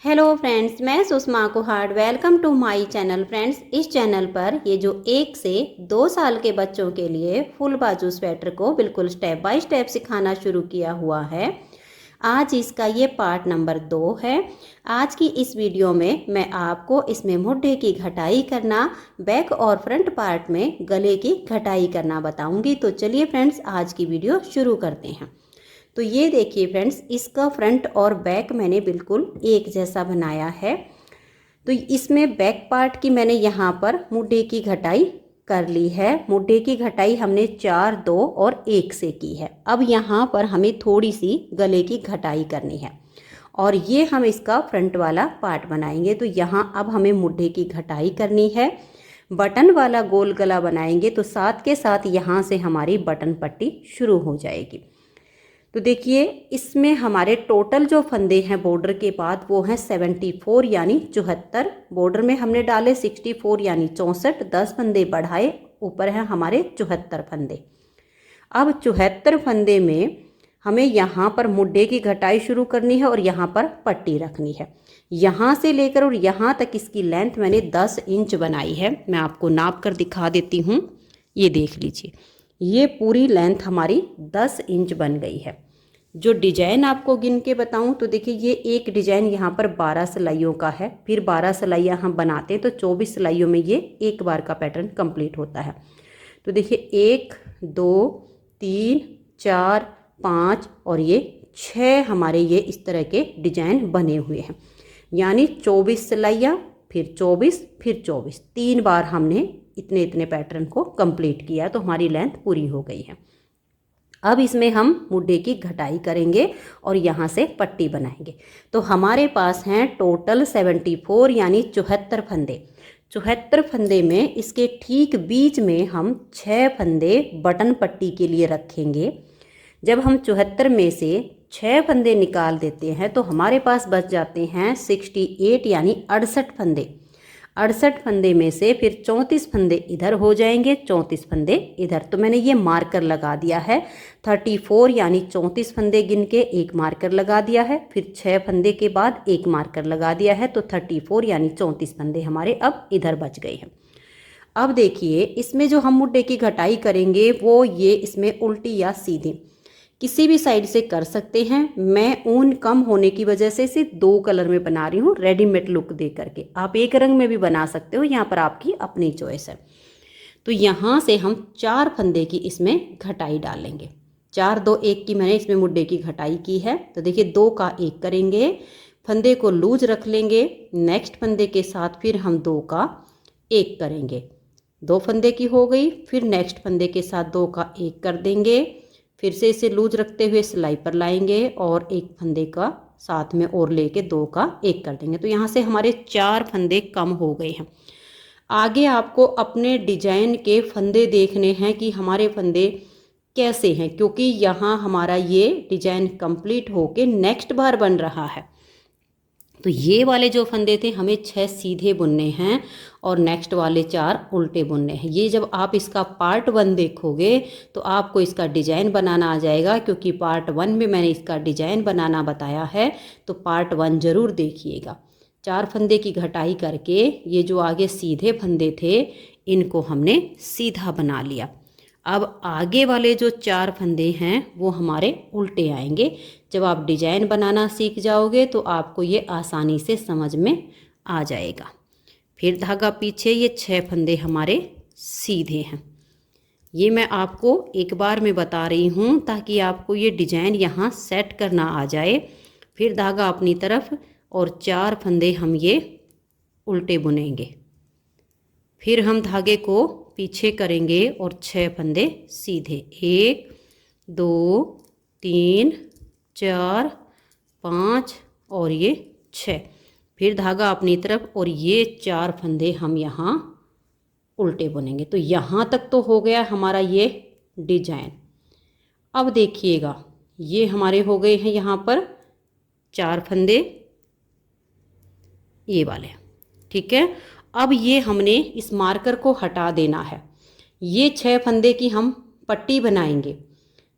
Hello friends, मैं Sushma Kuhad. Welcome to my channel. Friends, इस channel पर ये जो 1 से 2 साल के बच्चों के लिए फुल बाजू स्वेटर को बिल्कुल स्टेप बाय स्टेप सिखाना शुरू किया हुआ है। आज इसका ये पार्ट नंबर 2 है। आज की इस वीडियो में मैं आपको इसमें मुड्ढे की घटाई करना, बैक और फ्रंट पार्ट में गले की घटाई करना बताऊंगी। तो चलिए फ्रेंड्स, आज की वीडियो शुरू करते हैं। तो ये देखिए फ्रेंड्स, इसका फ्रंट और बैक मैंने बिल्कुल एक जैसा बनाया है। तो इसमें बैक पार्ट की मैंने यहाँ पर मुड्ढे की घटाई कर ली है। मुड्ढे की घटाई हमने 4, 2 और 1 से की है। अब यहाँ पर हमें थोड़ी सी गले की घटाई करनी है और ये हम इसका फ्रंट वाला पार्ट बनाएंगे। तो यहाँ अब हमें मुड्ढे की घटाई करनी है। बटन वाला गोल गला बनाएंगे तो साथ के साथ यहाँ से हमारी बटन पट्टी शुरू हो जाएगी। तो देखिए, इसमें हमारे टोटल जो फंदे हैं बॉर्डर के बाद वो हैं 74 यानी 74। बॉर्डर में हमने डाले 64 यानी 64। 10 फंदे बढ़ाए, ऊपर हैं हमारे 74 फंदे। अब 74 फंदे में हमें यहाँ पर मुड्ढे की घटाई शुरू करनी है और यहाँ पर पट्टी रखनी है। यहाँ से लेकर और यहाँ तक इसकी लेंथ मैंने 10 इंच बनाई है। मैं आपको नाप कर दिखा देती हूँ। ये देख लीजिए, ये पूरी लेंथ हमारी 10 इंच बन गई है। जो डिजाइन आपको गिन के बताऊं तो देखिए, ये एक डिजाइन यहाँ पर 12 सिलाइयों का है। फिर 12 सिलाइयाँ हम बनाते हैं तो 24 सिलाइयों में ये एक बार का पैटर्न कंप्लीट होता है। तो देखिए, 1, 2, 3, 4, 5 और ये 6 हमारे ये इस तरह के डिजाइन बने हुए हैं। यानी 24 सिलाइयाँ, फिर 24, फिर 24, 3 बार हमने इतने इतने पैटर्न को कंप्लीट किया तो हमारी लेंथ पूरी हो गई है। अब इसमें हम मुड्ढे की घटाई करेंगे और यहाँ से पट्टी बनाएंगे। तो हमारे पास हैं टोटल 74 यानी 74 फंदे। 74 फंदे में इसके ठीक बीच में हम 6 फंदे बटन पट्टी के लिए रखेंगे। जब हम 74 में से 6 फंदे निकाल देते हैं तो हमारे पास बच जाते हैं 68 यानी 68 फंदे। 68 फंदे में से फिर 34 फंदे इधर हो जाएंगे, 34 फंदे इधर। तो मैंने ये मार्कर लगा दिया है। 34 यानी 34 फंदे गिन के एक मार्कर लगा दिया है। फिर 6 फंदे के बाद एक मार्कर लगा दिया है। तो 34 यानी 34 फंदे हमारे अब इधर बच गए हैं। अब देखिए, इसमें जो हम मुड्ढे की घटाई करेंगे वो ये इसमें उल्टी या सीधी किसी भी साइड से कर सकते हैं। मैं ऊन कम होने की वजह से इसे 2 कलर में बना रही हूँ, रेडीमेड लुक दे करके। आप एक रंग में भी बना सकते हो, यहाँ पर आपकी अपनी चॉइस है। तो यहाँ से हम 4 फंदे की इसमें घटाई डालेंगे। 4, 2, 1 की मैंने इसमें मुड्ढे की घटाई की है। तो देखिए, 2 का 1 करेंगे, फंदे को लूज रख लेंगे। नेक्स्ट फंदे के साथ फिर हम 2 का 1 करेंगे। 2 फंदे की हो गई। फिर नेक्स्ट फंदे के साथ 2 का 1 कर देंगे। फिर से इसे लूज रखते हुए सिलाई पर लाएंगे और एक फंदे का साथ में और लेके 2 का 1 कर देंगे। तो यहाँ से हमारे 4 फंदे कम हो गए हैं। आगे आपको अपने डिजाइन के फंदे देखने हैं कि हमारे फंदे कैसे हैं, क्योंकि यहाँ हमारा ये डिजाइन कंप्लीट होके नेक्स्ट बार बन रहा है। तो ये वाले जो फंदे थे हमें 6 सीधे बुनने हैं और नेक्स्ट वाले 4 उल्टे बुनने हैं। ये जब आप इसका पार्ट 1 देखोगे तो आपको इसका डिजाइन बनाना आ जाएगा, क्योंकि पार्ट 1 में मैंने इसका डिजाइन बनाना बताया है। तो पार्ट 1 जरूर देखिएगा। 4 फंदे की घटाई करके ये जो आगे सीधे फंदे थे इनको हमने सीधा बना लिया। अब आगे वाले जो 4 फंदे हैं वो हमारे उल्टे आएंगे। जब आप डिजाइन बनाना सीख जाओगे तो आपको ये आसानी से समझ में आ जाएगा। फिर धागा पीछे, ये 6 फंदे हमारे सीधे हैं। ये मैं आपको एक बार में बता रही हूँ ताकि आपको ये डिजाइन यहाँ सेट करना आ जाए। फिर धागा अपनी तरफ और 4 फंदे हम ये उल्टे बुनेंगे। फिर हम धागे को पीछे करेंगे और 6 फंदे सीधे। 1, 2, 3, 4, 5 और ये 6। फिर धागा अपनी तरफ और ये 4 फंदे हम यहाँ उल्टे बुनेंगे। तो यहाँ तक तो हो गया हमारा ये डिजाइन। अब देखिएगा, ये हमारे हो गए हैं यहाँ पर 4 फंदे, ये वाले, ठीक है। अब ये हमने इस मार्कर को हटा देना है। ये 6 फंदे की हम पट्टी बनाएंगे।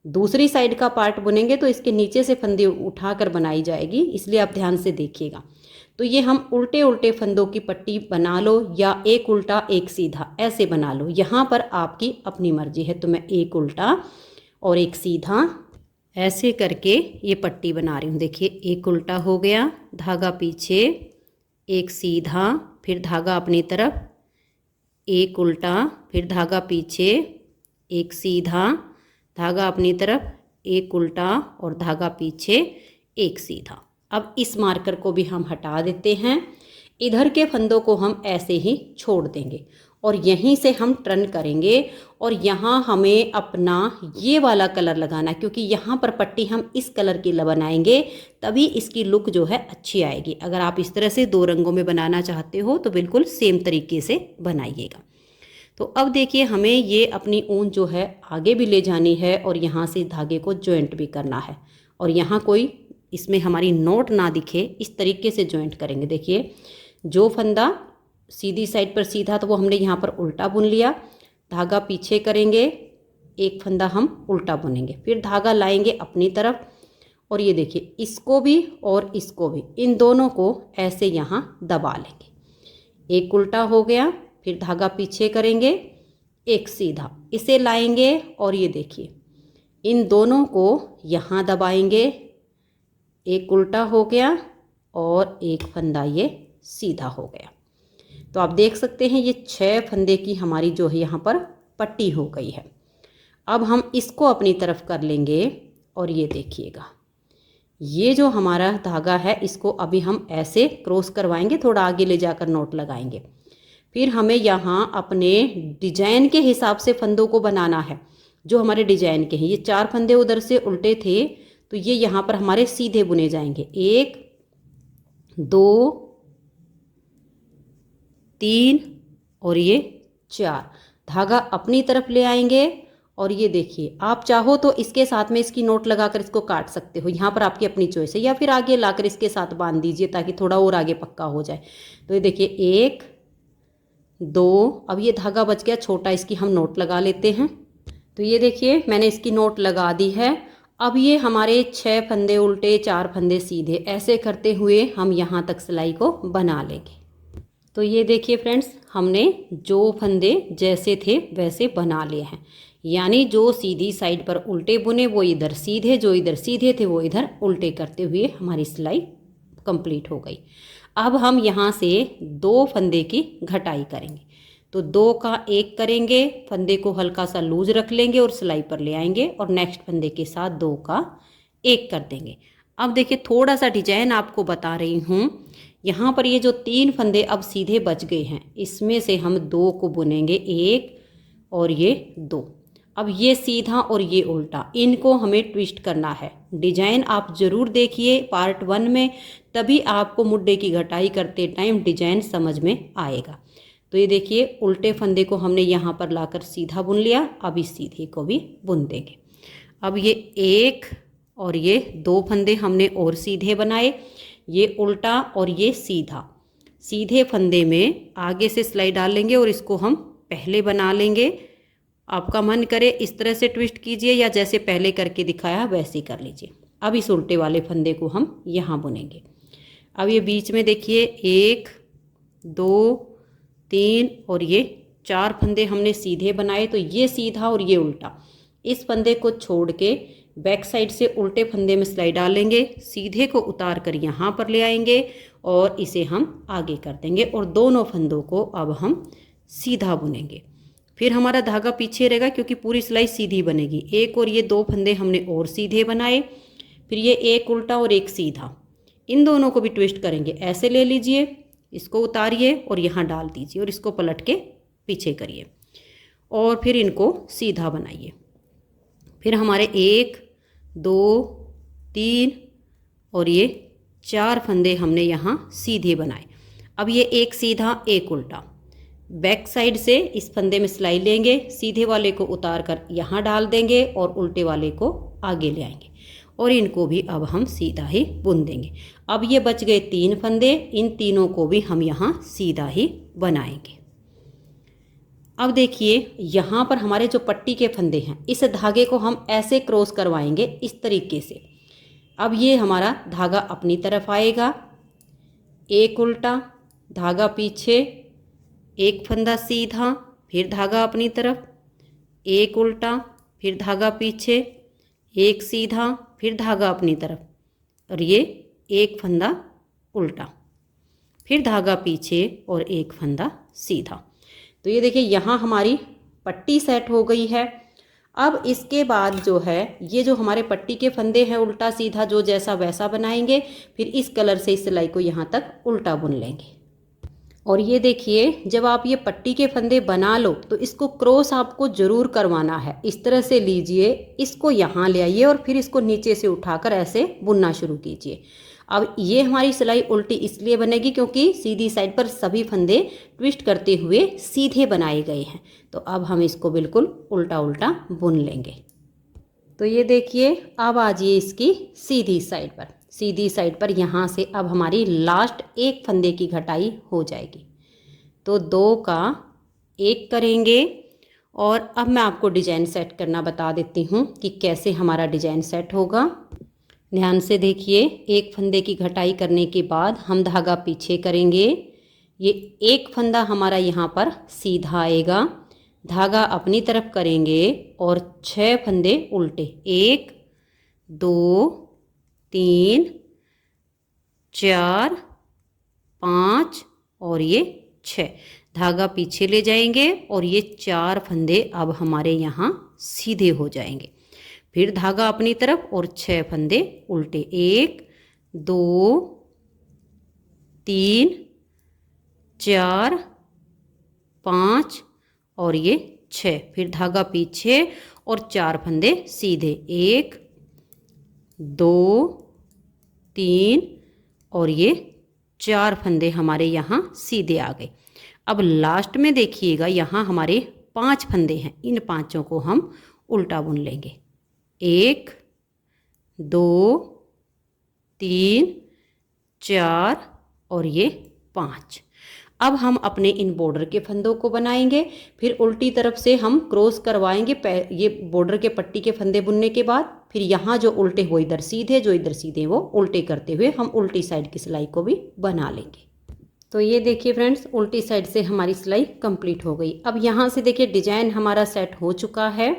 दूसरी साइड का पार्ट बुनेंगे तो इसके नीचे से फंदे उठाकर बनाई जाएगी, इसलिए आप ध्यान से देखिएगा। तो ये हम उल्टे उल्टे फंदों की पट्टी बना लो या एक उल्टा एक सीधा ऐसे बना लो, यहाँ पर आपकी अपनी मर्जी है। तो मैं एक उल्टा और एक सीधा ऐसे करके ये पट्टी बना रही हूँ। देखिए एक उल्टा हो गया, धागा पीछे, एक सीधा, फिर धागा अपनी तरफ, एक उल्टा, फिर धागा पीछे, एक सीधा, धागा अपनी तरफ, एक उल्टा और धागा पीछे, एक सीधा। अब इस मार्कर को भी हम हटा देते हैं। इधर के फंदों को हम ऐसे ही छोड़ देंगे और यहीं से हम टर्न करेंगे और यहाँ हमें अपना ये वाला कलर लगाना है, क्योंकि यहाँ पर पट्टी हम इस कलर की बनाएंगे तभी इसकी लुक जो है अच्छी आएगी। अगर आप इस तरह से 2 रंगों में बनाना चाहते हो तो बिल्कुल सेम तरीके से बनाइएगा। तो अब देखिए हमें ये अपनी ऊन जो है आगे भी ले जानी है और यहाँ से धागे को जॉइंट भी करना है और यहाँ कोई इसमें हमारी नोट ना दिखे इस तरीके से जॉइंट करेंगे। देखिए जो फंदा सीधी साइड पर सीधा तो वो हमने यहाँ पर उल्टा बुन लिया, धागा पीछे करेंगे, एक फंदा हम उल्टा बुनेंगे, फिर धागा लाएंगे अपनी तरफ और ये देखिए इसको भी और इसको भी, इन दोनों को ऐसे यहाँ दबा लेंगे। एक उल्टा हो गया, फिर धागा पीछे करेंगे, एक सीधा, इसे लाएंगे और ये देखिए इन दोनों को यहाँ दबाएंगे, एक उल्टा हो गया और एक फंदा ये सीधा हो गया। तो आप देख सकते हैं ये 6 फंदे की हमारी जो है यहाँ पर पट्टी हो गई है। अब हम इसको अपनी तरफ कर लेंगे और ये देखिएगा ये जो हमारा धागा है इसको अभी हम ऐसे क्रॉस करवाएंगे, थोड़ा आगे ले जाकर नोट लगाएंगे। फिर हमें यहाँ अपने डिजाइन के हिसाब से फंदों को बनाना है जो हमारे डिजाइन के हैं। ये 4 फंदे उधर से उल्टे थे तो ये यहाँ पर हमारे सीधे बुने जाएंगे, 1 2 3 और ये 4। धागा अपनी तरफ ले आएंगे और ये देखिए आप चाहो तो इसके साथ में इसकी नोट लगाकर इसको काट सकते हो, यहाँ पर आपकी अपनी चॉइस है, या फिर आगे लाकर इसके साथ बांध दीजिए ताकि थोड़ा और आगे पक्का हो जाए। तो ये देखिए 1 2, अब ये धागा बच गया छोटा, इसकी हम नोट लगा लेते हैं। तो ये देखिए मैंने इसकी नोट लगा दी है। अब ये हमारे 6 फंदे उल्टे 4 फंदे सीधे ऐसे करते हुए हम यहाँ तक सिलाई को बना लेंगे। तो ये देखिए फ्रेंड्स हमने जो फंदे जैसे थे वैसे बना लिए हैं, यानी जो सीधी साइड पर उल्टे बुने वो इधर सीधे, जो इधर सीधे थे वो इधर उल्टे करते हुए हमारी सिलाई कंप्लीट हो गई। अब हम यहाँ से 2 फंदे की घटाई करेंगे। तो 2 का 1 करेंगे, फंदे को हल्का सा लूज रख लेंगे और सिलाई पर ले आएंगे और नेक्स्ट फंदे के साथ 2 का 1 कर देंगे। अब देखिए थोड़ा सा डिजाइन आपको बता रही हूँ, यहाँ पर ये जो 3 फंदे अब सीधे बच गए हैं इसमें से हम 2 को बुनेंगे, 1 और ये 2। अब ये सीधा और ये उल्टा, इनको हमें ट्विस्ट करना है। डिजाइन आप ज़रूर देखिए पार्ट 1 में, तभी आपको मुड्डे की घटाई करते टाइम डिजाइन समझ में आएगा। तो ये देखिए उल्टे फंदे को हमने यहाँ पर लाकर सीधा बुन लिया, अब इस सीधे को भी बुन देंगे। अब ये 1 और ये 2 फंदे हमने और सीधे बनाए, ये उल्टा और ये सीधा। सीधे फंदे में आगे से सिलाई डाल लेंगे और इसको हम पहले बना लेंगे। आपका मन करे इस तरह से ट्विस्ट कीजिए या जैसे पहले करके दिखाया वैसे ही कर लीजिए। अब इस उल्टे वाले फंदे को हम यहाँ बुनेंगे। अब ये बीच में देखिए 1 2 3 और ये 4 फंदे हमने सीधे बनाए, तो ये सीधा और ये उल्टा। इस फंदे को छोड़ के बैक साइड से उल्टे फंदे में सिलाई डालेंगे, सीधे को उतार कर यहाँ पर ले आएंगे और इसे हम आगे कर देंगे और दोनों फंदों को अब हम सीधा बुनेंगे। फिर हमारा धागा पीछे रहेगा क्योंकि पूरी सिलाई सीधी बनेगी। 1 और ये 2 फंदे हमने और सीधे बनाए, फिर ये 1 उल्टा और 1 सीधा, इन दोनों को भी ट्विस्ट करेंगे। ऐसे ले लीजिए, इसको उतारिए और यहाँ डाल दीजिए और इसको पलट के पीछे करिए और फिर इनको सीधा बनाइए। फिर हमारे 1 2 3 और ये 4 फंदे हमने यहाँ सीधे बनाए। अब ये 1 सीधा 1 उल्टा, बैक साइड से इस फंदे में सिलाई लेंगे, सीधे वाले को उतार कर यहाँ डाल देंगे और उल्टे वाले को आगे ले आएंगे और इनको भी अब हम सीधा ही बुन देंगे। अब ये बच गए 3 फंदे, इन तीनों को भी हम यहाँ सीधा ही बनाएंगे। अब देखिए यहाँ पर हमारे जो पट्टी के फंदे हैं इस धागे को हम ऐसे क्रॉस करवाएंगे इस तरीके से। अब ये हमारा धागा अपनी तरफ आएगा, एक उल्टा, धागा पीछे, एक फंदा सीधा, फिर धागा अपनी तरफ, एक उल्टा, फिर धागा पीछे, एक सीधा, फिर धागा अपनी तरफ, और ये एक फंदा उल्टा, फिर धागा पीछे और एक फंदा सीधा। तो ये देखिए यहाँ हमारी पट्टी सेट हो गई है। अब इसके बाद जो है ये जो हमारे पट्टी के फंदे हैं उल्टा सीधा जो जैसा वैसा बनाएंगे, फिर इस कलर से इस सिलाई को यहाँ तक उल्टा बुन लेंगे। और ये देखिए जब आप ये पट्टी के फंदे बना लो तो इसको क्रॉस आपको ज़रूर करवाना है। इस तरह से लीजिए, इसको यहाँ ले आइए और फिर इसको नीचे से उठाकर ऐसे बुनना शुरू कीजिए। अब ये हमारी सिलाई उल्टी इसलिए बनेगी क्योंकि सीधी साइड पर सभी फंदे ट्विस्ट करते हुए सीधे बनाए गए हैं। तो अब हम इसको बिल्कुल उल्टा उल्टा बुन लेंगे। तो ये देखिए अब आ जाइए इसकी सीधी साइड पर। सीधी साइड पर यहाँ से अब हमारी लास्ट एक फंदे की घटाई हो जाएगी। तो 2 का 1 करेंगे और अब मैं आपको डिजाइन सेट करना बता देती हूँ कि कैसे हमारा डिजाइन सेट होगा। ध्यान से देखिए, एक फंदे की घटाई करने के बाद हम धागा पीछे करेंगे। ये एक फंदा हमारा यहाँ पर सीधा आएगा, धागा अपनी तरफ करेंगे और 6 फंदे उल्टे, 1 2 3 4 5 और ये 6, धागा पीछे ले जाएंगे और ये 4 फंदे अब हमारे यहाँ सीधे हो जाएंगे। फिर धागा अपनी तरफ और 6 फंदे उल्टे, 1 2 3 4 5 और ये 6, फिर धागा पीछे और 4 फंदे सीधे, 1 2 3 और ये 4 फंदे हमारे यहाँ सीधे आ गए। अब लास्ट में देखिएगा यहाँ हमारे 5 फंदे हैं, इन पांचों को हम उल्टा बुन लेंगे, 1 2 3 4 और ये 5। अब हम अपने इन बॉर्डर के फंदों को बनाएंगे। फिर उल्टी तरफ से हम क्रॉस करवाएंगे ये बॉर्डर के पट्टी के फंदे बुनने के बाद। फिर यहाँ जो उल्टे वो इधर सीधे, जो इधर सीधे वो उल्टे करते हुए हम उल्टी साइड की सिलाई को भी बना लेंगे। तो ये देखिए फ्रेंड्स, उल्टी साइड से हमारी सिलाई कंप्लीट हो गई। अब यहाँ से देखिए डिजाइन हमारा सेट हो चुका है।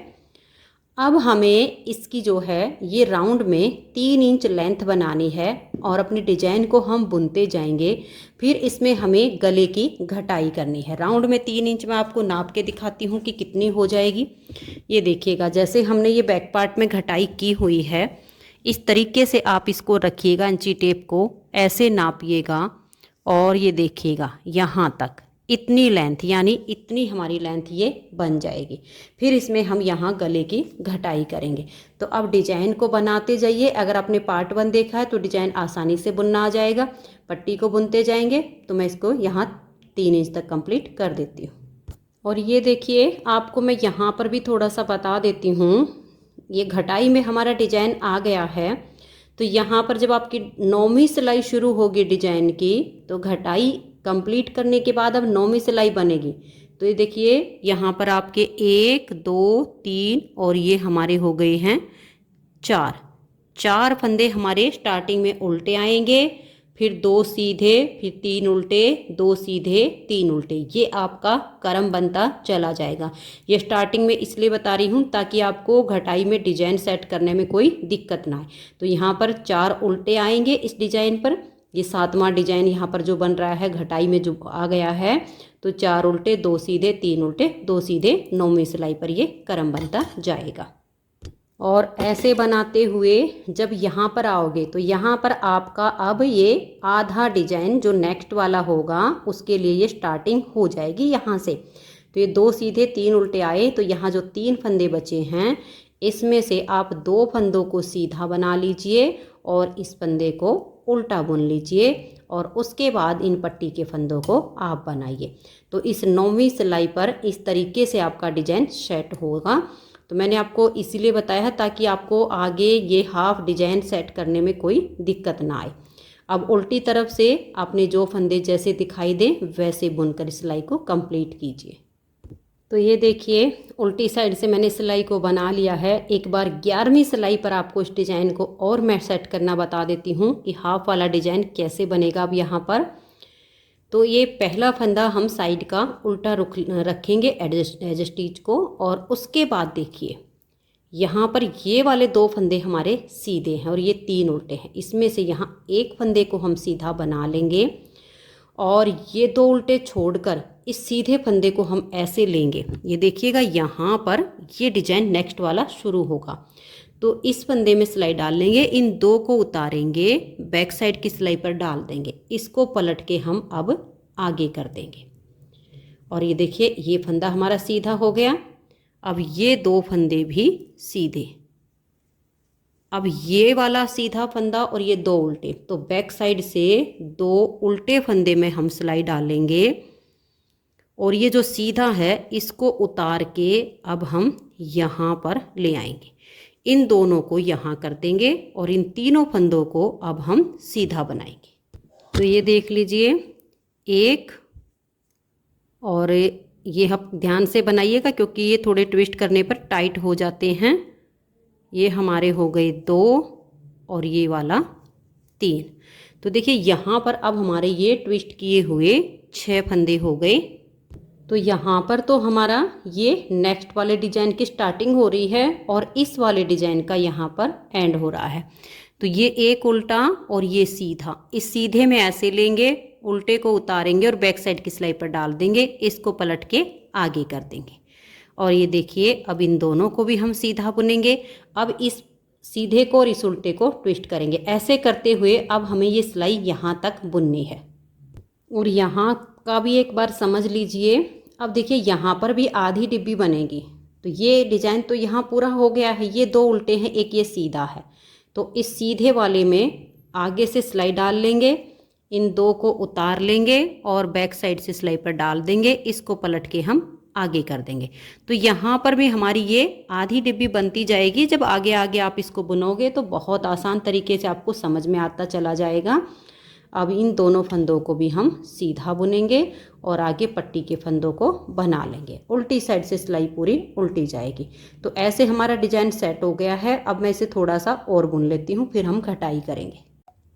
अब हमें इसकी जो है ये राउंड में 3 इंच लेंथ बनानी है और अपनी डिजाइन को हम बुनते जाएंगे। फिर इसमें हमें गले की घटाई करनी है। राउंड में 3 इंच मैं आपको नाप के दिखाती हूँ कि कितनी हो जाएगी। ये देखिएगा, जैसे हमने ये बैक पार्ट में घटाई की हुई है, इस तरीके से आप इसको रखिएगा, इंची टेप को ऐसे नापिएगा और ये देखिएगा यहाँ तक इतनी लेंथ, यानी इतनी हमारी लेंथ ये बन जाएगी। फिर इसमें हम यहाँ गले की घटाई करेंगे। तो अब डिजाइन को बनाते जाइए। अगर आपने पार्ट 1 देखा है तो डिजाइन आसानी से बुनना आ जाएगा। पट्टी को बुनते जाएंगे तो मैं इसको यहाँ 3 इंच तक कंप्लीट कर देती हूँ। और ये देखिए, आपको मैं यहाँ पर भी थोड़ा सा बता देती हूँ। ये घटाई में हमारा डिजाइन आ गया है। तो यहाँ पर जब आपकी 9वीं सिलाई शुरू होगी डिजाइन की, तो घटाई कंप्लीट करने के बाद अब 9वीं सिलाई बनेगी। तो ये देखिए यहाँ पर आपके 1 2 3 और ये हमारे हो गए हैं 4 फंदे हमारे स्टार्टिंग में उल्टे आएंगे, फिर 2 सीधे, फिर 3 उल्टे, 2 सीधे, 3 उल्टे। ये आपका क्रम बनता चला जाएगा। ये स्टार्टिंग में इसलिए बता रही हूँ ताकि आपको घटाई में डिजाइन सेट करने में कोई दिक्कत ना आए। तो यहाँ पर 4 उल्टे आएंगे इस डिजाइन पर। ये 7वां डिजाइन यहाँ पर जो बन रहा है घटाई में जो आ गया है, तो 4 उल्टे, 2 सीधे, 3 उल्टे, 2 सीधे, 9वीं सिलाई पर ये क्रम बनता जाएगा। और ऐसे बनाते हुए जब यहाँ पर आओगे तो यहाँ पर आपका अब ये आधा डिजाइन जो नेक्स्ट वाला होगा उसके लिए ये स्टार्टिंग हो जाएगी यहाँ से। तो ये 2 सीधे 3 उल्टे आए, तो यहाँ जो 3 फंदे बचे हैं इसमें से आप 2 फंदों को सीधा बना लीजिए और इस फंदे को उल्टा बुन लीजिए और उसके बाद इन पट्टी के फंदों को आप बनाइए। तो इस 9वीं सिलाई पर इस तरीके से आपका डिजाइन सेट होगा। तो मैंने आपको इसीलिए बताया है ताकि आपको आगे ये हाफ डिजाइन सेट करने में कोई दिक्कत ना आए। अब उल्टी तरफ से आपने जो फंदे जैसे दिखाई दें वैसे बुनकर सिलाई को कंप्लीट कीजिए। तो ये देखिए उल्टी साइड से मैंने सिलाई को बना लिया है। एक बार 11वीं सिलाई पर आपको इस डिज़ाइन को और मैं सेट करना बता देती हूँ कि हाफ वाला डिज़ाइन कैसे बनेगा। अब यहाँ पर तो ये पहला फंदा हम साइड का उल्टा रखेंगे एज स्टिच को, और उसके बाद देखिए यहाँ पर ये वाले 2 फंदे हमारे सीधे हैं और ये 3 उल्टे हैं। इसमें से यहाँ एक फंदे को हम सीधा बना लेंगे और ये 2 उल्टे छोड़कर इस सीधे फंदे को हम ऐसे लेंगे। ये देखिएगा यहाँ पर ये डिजाइन नेक्स्ट वाला शुरू होगा। तो इस फंदे में सिलाई डाल लेंगे, इन 2 को उतारेंगे, बैक साइड की सिलाई पर डाल देंगे, इसको पलट के हम अब आगे कर देंगे। और ये देखिए ये फंदा हमारा सीधा हो गया। अब ये 2 फंदे भी सीधे। अब ये वाला सीधा फंदा और ये 2 उल्टे, तो बैक साइड से 2 उल्टे फंदे में हम सिलाई डालेंगे और ये जो सीधा है इसको उतार के अब हम यहाँ पर ले आएंगे। इन दोनों को यहाँ कर देंगे और इन तीनों फंदों को अब हम सीधा बनाएंगे। तो ये देख लीजिए एक, और ये आप ध्यान से बनाइएगा क्योंकि ये थोड़े ट्विस्ट करने पर टाइट हो जाते हैं। ये हमारे हो गए 2 और ये वाला 3। तो देखिए यहाँ पर अब हमारे ये ट्विस्ट किए हुए 6 फंदे हो गए। तो यहाँ पर तो हमारा ये नेक्स्ट वाले डिजाइन की स्टार्टिंग हो रही है और इस वाले डिजाइन का यहाँ पर एंड हो रहा है। तो ये एक उल्टा और ये सीधा, इस सीधे में ऐसे लेंगे, उल्टे को उतारेंगे और बैक साइड की सिलाई पर डाल देंगे, इसको पलट के आगे कर देंगे। और ये देखिए अब इन दोनों को भी हम सीधा बुनेंगे। अब इस सीधे को और इस उल्टे को ट्विस्ट करेंगे। ऐसे करते हुए अब हमें ये सिलाई यहाँ तक बुननी है। और यहाँ का भी एक बार समझ लीजिए। अब देखिए यहाँ पर भी आधी डिब्बी बनेगी। तो ये डिजाइन तो यहाँ पूरा हो गया है। ये 2 उल्टे हैं, एक ये सीधा है। तो इस सीधे वाले में आगे से सिलाई डाल लेंगे, इन 2 को उतार लेंगे और बैक साइड से सिलाई पर डाल देंगे, इसको पलट के हम आगे कर देंगे। तो यहाँ पर भी हमारी ये आधी डिब्बी बनती जाएगी। जब आगे आगे आप इसको बुनोगे तो बहुत आसान तरीके से आपको समझ में आता चला जाएगा। अब इन दोनों फंदों को भी हम सीधा बुनेंगे और आगे पट्टी के फंदों को बना लेंगे। उल्टी साइड से सिलाई पूरी उल्टी जाएगी। तो ऐसे हमारा डिजाइन सेट हो गया है। अब मैं इसे थोड़ा सा और बुन लेती हूँ, फिर हम घटाई करेंगे।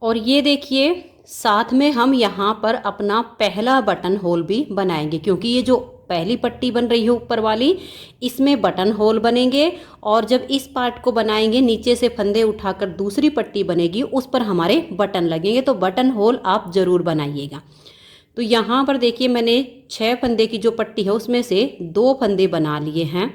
और ये देखिए साथ में हम यहाँ पर अपना पहला बटन होल भी बनाएंगे, क्योंकि ये जो पहली पट्टी बन रही है ऊपर वाली, इसमें बटन होल बनेंगे। और जब इस पार्ट को बनाएंगे नीचे से फंदे उठाकर दूसरी पट्टी बनेगी, उस पर हमारे बटन लगेंगे। तो बटन होल आप ज़रूर बनाइएगा। तो यहाँ पर देखिए मैंने 6 फंदे की जो पट्टी है उसमें से 2 फंदे बना लिए हैं।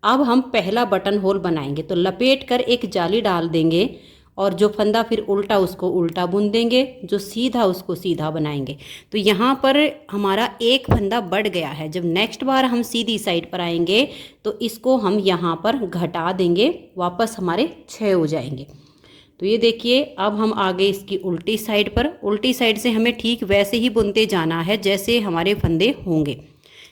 अब हम पहला बटन होल बनाएंगे। तो लपेट कर एक जाली डाल देंगे और जो फंदा फिर उल्टा उसको उल्टा बुन देंगे, जो सीधा उसको सीधा बनाएंगे। तो यहाँ पर हमारा एक फंदा बढ़ गया है। जब नेक्स्ट बार हम सीधी साइड पर आएंगे तो इसको हम यहाँ पर घटा देंगे, वापस हमारे 6 हो जाएंगे। तो ये देखिए अब हम आगे इसकी उल्टी साइड पर, उल्टी साइड से हमें ठीक वैसे ही बुनते जाना है जैसे हमारे फंदे होंगे,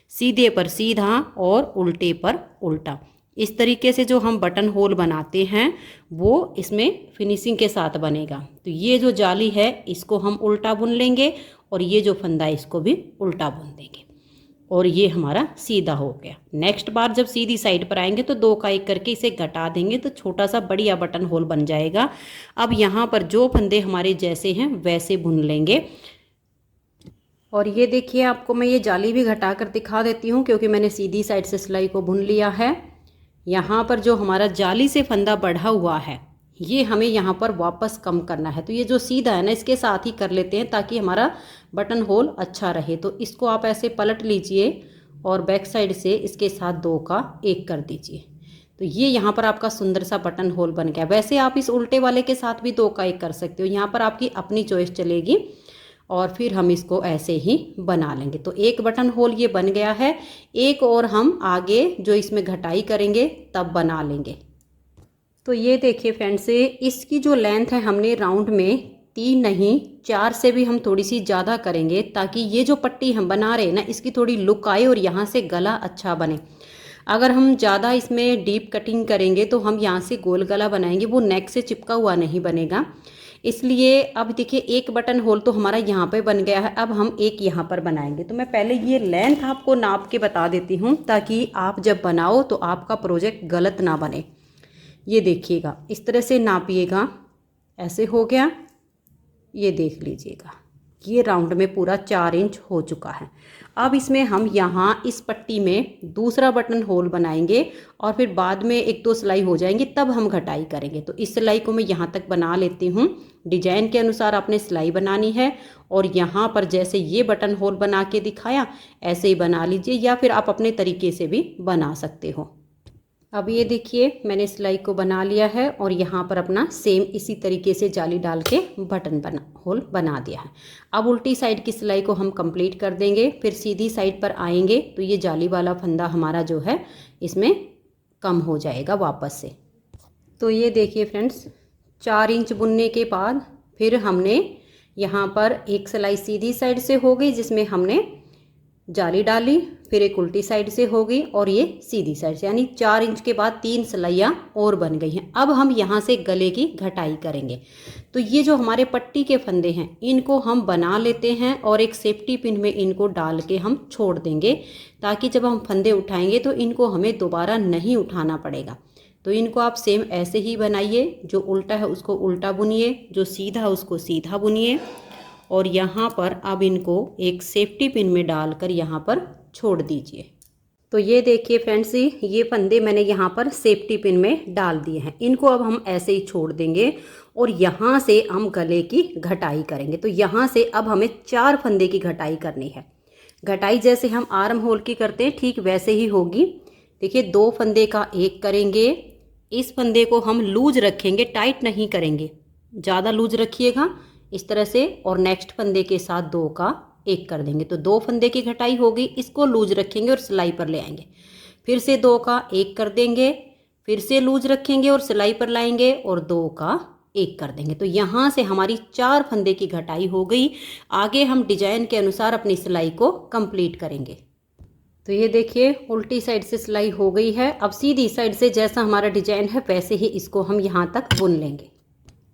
सीधे पर सीधा और उल्टे पर उल्टा। इस तरीके से जो हम बटन होल बनाते हैं वो इसमें फिनिशिंग के साथ बनेगा। तो ये जो जाली है इसको हम उल्टा बुन लेंगे और ये जो फंदा है इसको भी उल्टा बुन देंगे और ये हमारा सीधा हो गया। नेक्स्ट बार जब सीधी साइड पर आएंगे तो 2 का 1 करके इसे घटा देंगे, तो छोटा सा बढ़िया बटन होल बन जाएगा। अब यहाँ पर जो फंदे हमारे जैसे हैं वैसे बुन लेंगे। और ये देखिए आपको मैं ये जाली भी घटा कर दिखा देती हूँ, क्योंकि मैंने सीधी साइड से सिलाई को बुन लिया है। यहाँ पर जो हमारा जाली से फंदा बढ़ा हुआ है ये हमें यहाँ पर वापस कम करना है। तो ये जो सीधा है ना इसके साथ ही कर लेते हैं ताकि हमारा बटन होल अच्छा रहे। तो इसको आप ऐसे पलट लीजिए और बैक साइड से इसके साथ 2 का 1 कर दीजिए। तो ये यहाँ पर आपका सुंदर सा बटन होल बन गया। वैसे आप इस उल्टे वाले के साथ भी 2 का 1 कर सकते हो, यहाँ पर आपकी अपनी चॉइस चलेगी। और फिर हम इसको ऐसे ही बना लेंगे। तो एक बटन होल ये बन गया है। एक और हम आगे जो इसमें घटाई करेंगे तब बना लेंगे। तो ये देखिए फ्रेंड्स, इसकी जो लेंथ है हमने राउंड में 3 नहीं 4 से भी हम थोड़ी सी ज़्यादा करेंगे, ताकि ये जो पट्टी हम बना रहे हैं ना इसकी थोड़ी लुक आए और यहाँ से गला अच्छा बने। अगर हम ज़्यादा इसमें डीप कटिंग करेंगे तो हम यहाँ से गोल गला बनाएंगे, वो नेक से चिपका हुआ नहीं बनेगा। इसलिए अब देखिए एक बटन होल तो हमारा यहाँ पे बन गया है। अब हम एक यहाँ पर बनाएंगे। तो मैं पहले ये लेंथ आपको नाप के बता देती हूँ ताकि आप जब बनाओ तो आपका प्रोजेक्ट गलत ना बने। ये देखिएगा, इस तरह से नापिएगा, ऐसे हो गया। ये देख लीजिएगा, ये राउंड में पूरा 4 इंच हो चुका है। अब इसमें हम यहाँ इस पट्टी में दूसरा बटन होल बनाएंगे और फिर बाद में 1-2 सिलाई हो जाएंगी, तब हम घटाई करेंगे। तो इस सिलाई को मैं यहाँ तक बना लेती हूँ। डिजाइन के अनुसार आपने सिलाई बनानी है और यहाँ पर जैसे ये बटन होल बना के दिखाया ऐसे ही बना लीजिए, या फिर आप अपने तरीके से भी बना सकते हो। अब ये देखिए मैंने सिलाई को बना लिया है और यहाँ पर अपना सेम इसी तरीके से जाली डाल के बटन होल बना दिया है। अब उल्टी साइड की सिलाई को हम कंप्लीट कर देंगे, फिर सीधी साइड पर आएंगे तो ये जाली वाला फंदा हमारा जो है इसमें कम हो जाएगा वापस से। तो ये देखिए फ्रेंड्स, 4 इंच बुनने के बाद फिर हमने यहाँ पर एक सिलाई सीधी साइड से हो गई जिसमें हमने जाली डाली, फिर एक उल्टी साइड से हो गई और ये सीधी साइड से, यानी 4 इंच के बाद 3 सिलाइयाँ और बन गई हैं। अब हम यहाँ से गले की घटाई करेंगे। तो ये जो हमारे पट्टी के फंदे हैं इनको हम बना लेते हैं और एक सेफ्टी पिन में इनको डाल के हम छोड़ देंगे, ताकि जब हम फंदे उठाएंगे तो इनको हमें दोबारा नहीं उठाना पड़ेगा। तो इनको आप सेम ऐसे ही बनाइए, जो उल्टा है उसको उल्टा बुनिए, जो सीधा है उसको सीधा बुनिए और यहाँ पर अब इनको एक सेफ्टी पिन में डालकर यहाँ पर छोड़ दीजिए। तो ये देखिए फ्रेंड्स, ये फंदे मैंने यहाँ पर सेफ्टी पिन में डाल दिए हैं। इनको अब हम ऐसे ही छोड़ देंगे और यहाँ से हम गले की घटाई करेंगे। तो यहाँ से अब हमें 4 फंदे की घटाई करनी है। घटाई जैसे हम आर्म होल की करते हैं ठीक वैसे ही होगी। देखिए 2 फंदे का 1 करेंगे, इस फंदे को हम लूज रखेंगे, टाइट नहीं करेंगे, ज़्यादा लूज रखिएगा इस तरह से, और नेक्स्ट फंदे के साथ 2 का 1 कर देंगे। तो 2 फंदे की घटाई होगी, इसको लूज रखेंगे और सिलाई पर ले आएंगे, फिर से 2 का 1 कर देंगे, फिर से लूज रखेंगे और सिलाई पर लाएंगे और 2 का 1 कर देंगे। तो यहाँ से हमारी 4 फंदे की घटाई हो गई। आगे हम डिजाइन के अनुसार अपनी सिलाई को कंप्लीट करेंगे। तो ये देखिए उल्टी साइड से सिलाई हो गई है। अब सीधी साइड से जैसा हमारा डिजाइन है वैसे ही इसको हम यहाँ तक बुन लेंगे।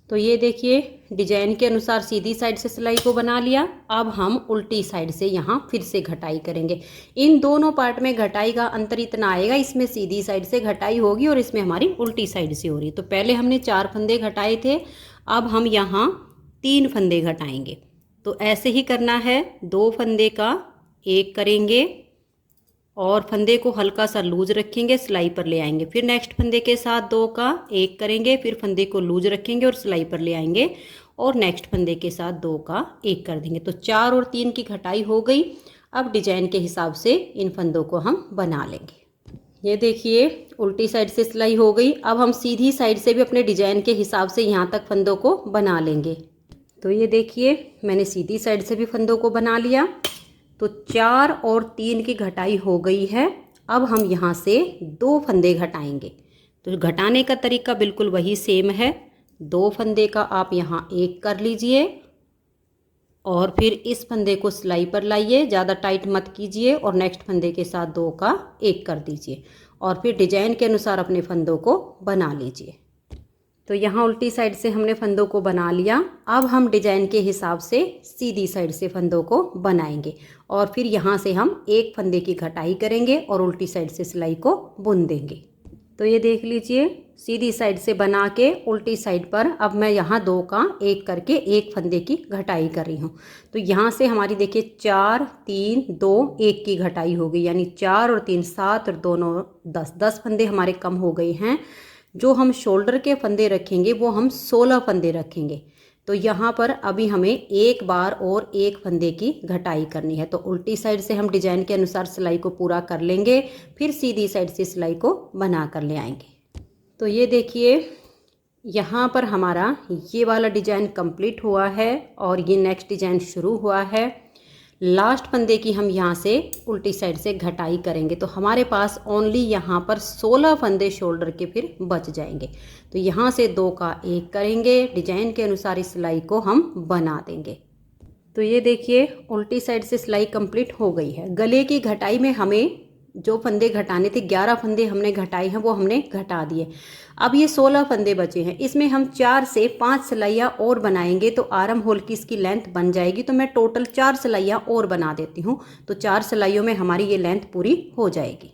तो ये देखिए डिजाइन के अनुसार सीधी साइड से सिलाई को बना लिया। अब हम उल्टी साइड से यहाँ फिर से घटाई करेंगे। इन दोनों पार्ट में घटाई का अंतर इतना आएगा, इसमें सीधी साइड से घटाई होगी और इसमें हमारी उल्टी साइड से हो रही है। तो पहले हमने 4 फंदे घटाए थे, अब हम यहाँ 3 फंदे घटाएंगे। तो ऐसे ही करना है, 2 फंदे का 1 करेंगे और फंदे को हल्का सा लूज रखेंगे, सिलाई पर ले आएंगे, फिर नेक्स्ट फंदे के साथ 2 का 1 करेंगे, फिर फंदे को लूज रखेंगे और सिलाई पर ले आएंगे और नेक्स्ट फंदे के साथ 2 का 1 कर देंगे। तो 4 और 3 की घटाई हो गई। अब डिजाइन के हिसाब से इन फंदों को हम बना लेंगे। ये देखिए उल्टी साइड से सिलाई हो गई। अब हम सीधी साइड से भी अपने डिजाइन के हिसाब से यहाँ तक फंदों को बना लेंगे। तो ये देखिए मैंने सीधी साइड से भी फंदों को बना लिया। तो 4 और 3 की घटाई हो गई है। अब हम यहाँ से 2 फंदे घटाएंगे। तो घटाने का तरीका बिल्कुल वही सेम है। 2 फंदे का आप यहाँ 1 कर लीजिए और फिर इस फंदे को सिलाई पर लाइए, ज़्यादा टाइट मत कीजिए और नेक्स्ट फंदे के साथ 2 का 1 कर दीजिए और फिर डिजाइन के अनुसार अपने फंदों को बना लीजिए। तो यहाँ उल्टी साइड से हमने फंदों को बना लिया। अब हम डिजाइन के हिसाब से सीधी साइड से फंदों को बनाएंगे और फिर यहाँ से हम 1 फंदे की घटाई करेंगे और उल्टी साइड से सिलाई को बुन देंगे। तो ये देख लीजिए सीधी साइड से बना के उल्टी साइड पर अब मैं यहाँ 2 का 1 करके 1 फंदे की घटाई कर रही हूँ। तो यहाँ से हमारी देखिए 4 3 2 1 की घटाई हो गई, यानी 4 और 3 7 और दोनों 10 फंदे हमारे कम हो गए हैं। जो हम शोल्डर के फंदे रखेंगे वो हम 16 फंदे रखेंगे। तो यहाँ पर अभी हमें एक बार और 1 फंदे की घटाई करनी है। तो उल्टी साइड से हम डिजाइन के अनुसार सिलाई को पूरा कर लेंगे, फिर सीधी साइड से सिलाई को बना कर ले आएंगे। तो ये देखिए यहाँ पर हमारा ये वाला डिजाइन कंप्लीट हुआ है और ये नेक्स्ट डिजाइन शुरू हुआ है। लास्ट फंदे की हम यहाँ से उल्टी साइड से घटाई करेंगे तो हमारे पास ओनली यहाँ पर 16 फंदे शोल्डर के फिर बच जाएंगे। तो यहाँ से 2 का 1 करेंगे, डिजाइन के अनुसार इस सिलाई को हम बना देंगे। तो ये देखिए उल्टी साइड से सिलाई कंप्लीट हो गई है। गले की घटाई में हमें जो फंदे घटाने थे 11 फंदे हमने घटाए हैं, वो हमने घटा दिए। अब ये 16 फंदे बचे हैं, इसमें हम 4 से 5 सिलाइयाँ और बनाएंगे तो आर्म होल की इसकी लेंथ बन जाएगी। तो मैं टोटल 4 सिलाइयाँ और बना देती हूँ, तो 4 सिलाइयों में हमारी ये लेंथ पूरी हो जाएगी।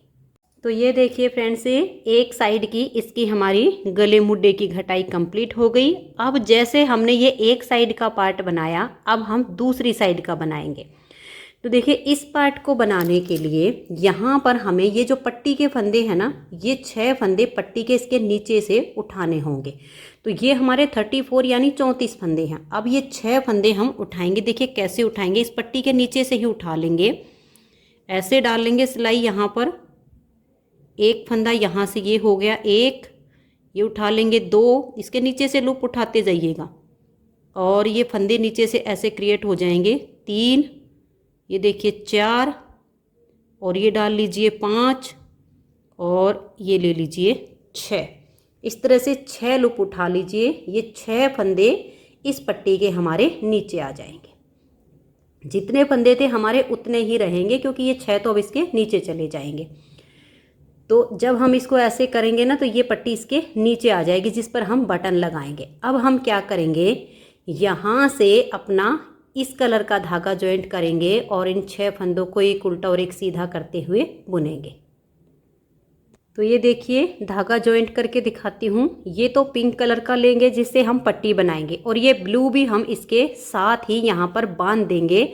तो ये देखिए फ्रेंड्स, एक साइड की इसकी हमारी गले मुड्डे की घटाई कंप्लीट हो गई। अब जैसे हमने ये एक साइड का पार्ट बनाया, अब हम दूसरी साइड का बनाएंगे। तो देखिए इस पार्ट को बनाने के लिए यहाँ पर हमें ये जो पट्टी के फंदे हैं ना, ये 6 फंदे पट्टी के इसके नीचे से उठाने होंगे। तो ये हमारे 34 यानी 34 फंदे हैं। अब ये 6 फंदे हम उठाएंगे। देखिए कैसे उठाएंगे, इस पट्टी के नीचे से ही उठा लेंगे, ऐसे डाल लेंगे सिलाई यहाँ पर, एक फंदा यहाँ से ये हो गया एक, ये उठा लेंगे 2, इसके नीचे से लूप उठाते जाइएगा और ये फंदे नीचे से ऐसे क्रिएट हो जाएंगे 3, ये देखिए 4 और ये डाल लीजिए 5 और ये ले लीजिए 6। इस तरह से 6 लूप उठा लीजिए। ये 6 फंदे इस पट्टी के हमारे नीचे आ जाएंगे। जितने फंदे थे हमारे उतने ही रहेंगे, क्योंकि ये 6 तो अब इसके नीचे चले जाएंगे। तो जब हम इसको ऐसे करेंगे ना, तो ये पट्टी इसके नीचे आ जाएगी जिस पर हम बटन लगाएंगे। अब हम क्या करेंगे, यहाँ से अपना इस कलर का धागा ज्वाइंट करेंगे और इन 6 फंदों को एक उल्टा और एक सीधा करते हुए बुनेंगे। तो ये देखिए धागा ज्वाइंट करके दिखाती हूँ। ये तो पिंक कलर का लेंगे जिससे हम पट्टी बनाएंगे, और ये ब्लू भी हम इसके साथ ही यहाँ पर बांध देंगे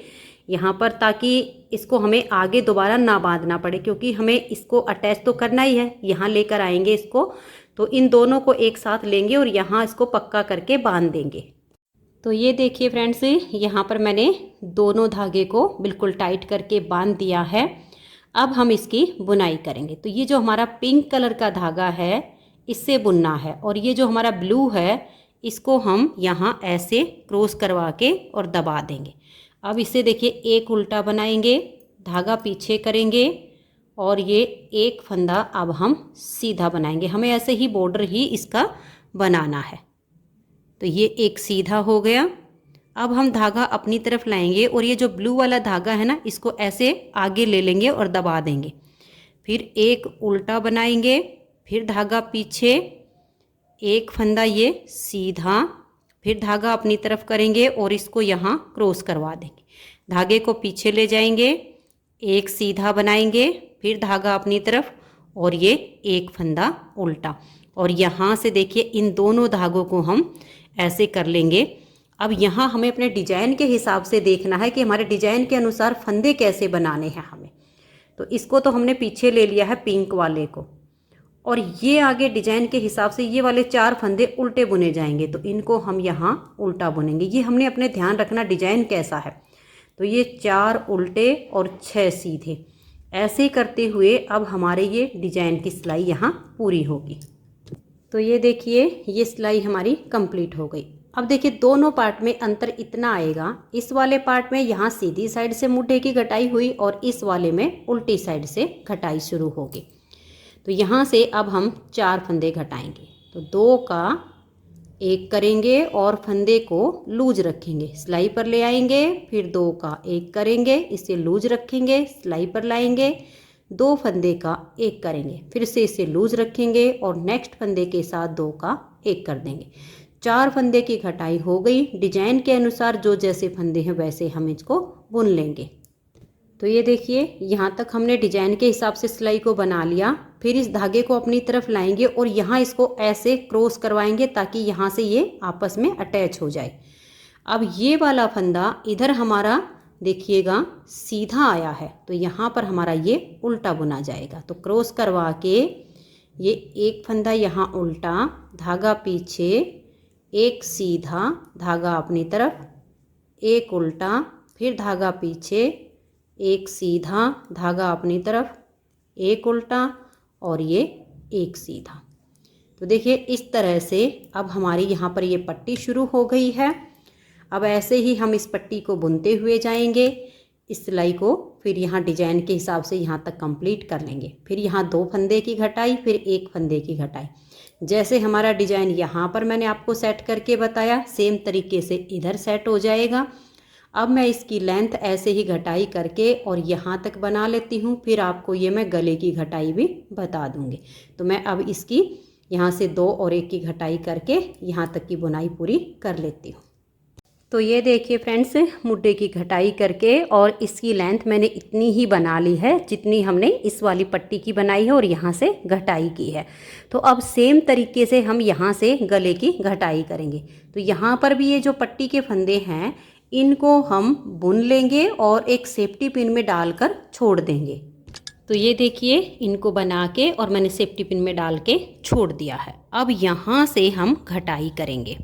यहाँ पर, ताकि इसको हमें आगे दोबारा ना बांधना पड़े, क्योंकि हमें इसको अटैच तो करना ही है। यहाँ लेकर आएंगे इसको, तो इन दोनों को एक साथ लेंगे और यहाँ इसको पक्का करके बांध देंगे। तो ये देखिए फ्रेंड्स, यहाँ पर मैंने दोनों धागे को बिल्कुल टाइट करके बांध दिया है। अब हम इसकी बुनाई करेंगे। तो ये जो हमारा पिंक कलर का धागा है इससे बुनना है, और ये जो हमारा ब्लू है इसको हम यहाँ ऐसे क्रॉस करवा के और दबा देंगे। अब इसे देखिए एक उल्टा बनाएंगे, धागा पीछे करेंगे और ये एक फंदा अब हम सीधा बनाएंगे। हमें ऐसे ही बॉर्डर ही इसका बनाना है। तो ये एक सीधा हो गया। अब हम धागा अपनी तरफ लाएंगे और ये जो ब्लू वाला धागा है ना, इसको ऐसे आगे ले लेंगे और दबा देंगे। फिर एक उल्टा बनाएंगे, फिर धागा पीछे, एक फंदा ये सीधा, फिर धागा अपनी तरफ करेंगे और इसको यहाँ क्रॉस करवा देंगे। धागे को पीछे ले जाएंगे, एक सीधा बनाएंगे, फिर धागा अपनी तरफ और ये एक फंदा उल्टा, और यहाँ से देखिए इन दोनों धागों को हम ऐसे कर लेंगे। अब यहाँ हमें अपने डिजाइन के हिसाब से देखना है कि हमारे डिजाइन के अनुसार फंदे कैसे बनाने हैं हमें। तो इसको तो हमने पीछे ले लिया है पिंक वाले को, और ये आगे डिजाइन के हिसाब से ये वाले 4 फंदे उल्टे बुने जाएंगे, तो इनको हम यहाँ उल्टा बुनेंगे। ये हमने अपने ध्यान रखना डिजाइन कैसा है। तो ये 4 उल्टे और 6 सीधे, ऐसे करते हुए अब हमारे ये डिजाइन की सिलाई यहाँ पूरी होगी। तो ये देखिए ये सिलाई हमारी कंप्लीट हो गई। अब देखिए दोनों पार्ट में अंतर इतना आएगा, इस वाले पार्ट में यहाँ सीधी साइड से मुड्ढे की घटाई हुई और इस वाले में उल्टी साइड से घटाई शुरू होगी। तो यहाँ से अब हम 4 फंदे घटाएंगे। तो 2 का 1 करेंगे और फंदे को लूज रखेंगे, सिलाई पर ले आएंगे, फिर 2 का 1 करेंगे, इसे लूज रखेंगे, सिलाई पर लाएंगे, 2 फंदे का 1 करेंगे, फिर से इसे लूज रखेंगे और नेक्स्ट फंदे के साथ 2 का 1 कर देंगे। 4 फंदे की घटाई हो गई। डिजाइन के अनुसार जो जैसे फंदे हैं वैसे हम इसको बुन लेंगे। तो ये देखिए यहाँ तक हमने डिजाइन के हिसाब से सिलाई को बना लिया। फिर इस धागे को अपनी तरफ लाएंगे और यहाँ इसको ऐसे क्रॉस करवाएंगे ताकि यहाँ से ये आपस में अटैच हो जाए। अब ये वाला फंदा इधर हमारा देखिएगा सीधा आया है, तो यहाँ पर हमारा ये उल्टा बुना जाएगा। तो क्रॉस करवा के ये एक फंदा यहाँ उल्टा, धागा पीछे, एक सीधा, धागा अपनी तरफ, एक उल्टा, फिर धागा पीछे, एक सीधा, धागा अपनी तरफ, एक उल्टा और ये एक सीधा। तो देखिए इस तरह से अब हमारी यहाँ पर ये पट्टी शुरू हो गई है। अब ऐसे ही हम इस पट्टी को बुनते हुए जाएंगे, इस सिलाई को फिर यहाँ डिजाइन के हिसाब से यहाँ तक कंप्लीट कर लेंगे। फिर यहाँ 2 फंदे की घटाई, फिर 1 फंदे की घटाई। जैसे हमारा डिजाइन यहाँ पर मैंने आपको सेट करके बताया, सेम तरीके से इधर सेट हो जाएगा। अब मैं इसकी लेंथ ऐसे ही घटाई करके और यहाँ तक बना लेती हूँ, फिर आपको ये मैं गले की घटाई भी बता दूँगी। तो मैं अब इसकी यहाँ से 2 और 1 की घटाई करके यहाँ तक की बुनाई पूरी कर लेती हूँ। तो ये देखिए फ्रेंड्स, मुड्डे की घटाई करके और इसकी लेंथ मैंने इतनी ही बना ली है जितनी हमने इस वाली पट्टी की बनाई है और यहाँ से घटाई की है। तो अब सेम तरीके से हम यहाँ से गले की घटाई करेंगे। तो यहाँ पर भी ये जो पट्टी के फंदे हैं इनको हम बुन लेंगे और एक सेफ्टी पिन में डालकर छोड़ देंगे। तो ये देखिए, इनको बना के और मैंने सेफ्टी पिन में डाल के छोड़ दिया है। अब यहाँ से हम घटाई करेंगे।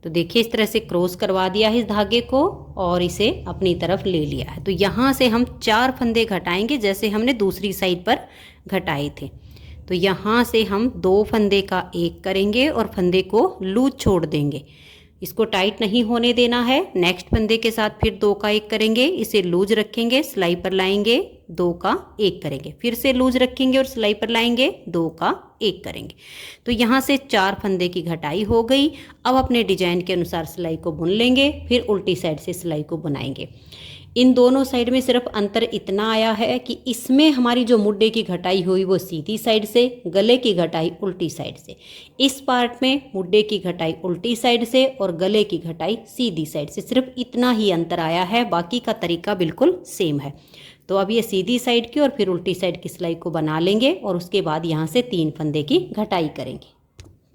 तो देखिए इस तरह से क्रॉस करवा दिया है इस धागे को और इसे अपनी तरफ ले लिया है। तो यहाँ से हम 4 फंदे घटाएंगे जैसे हमने दूसरी साइड पर घटाए थे। तो यहाँ से हम 2 फंदे का 1 करेंगे और फंदे को लूज छोड़ देंगे, इसको टाइट नहीं होने देना है। नेक्स्ट फंदे के साथ फिर 2 का 1 करेंगे, इसे लूज रखेंगे, सिलाई पर लाएंगे, 2 का 1 करेंगे, फिर से लूज रखेंगे और सिलाई पर लाएंगे, 2 का 1 करेंगे। तो यहाँ से 4 फंदे की घटाई हो गई। अब अपने डिजाइन के अनुसार सिलाई को बुन लेंगे, फिर उल्टी साइड से सिलाई को बुनाएंगे। इन दोनों साइड में सिर्फ अंतर इतना आया है कि इसमें हमारी जो मुड्डे की घटाई हुई वो सीधी साइड से, गले की घटाई उल्टी साइड से। इस पार्ट में मुड्डे की घटाई उल्टी साइड से और गले की घटाई सीधी साइड से, सिर्फ इतना ही अंतर आया है, बाकी का तरीका बिल्कुल सेम है। तो अब ये सीधी साइड की और फिर उल्टी साइड की सिलाई को बना लेंगे और उसके बाद यहाँ से 3 फंदे की घटाई करेंगे।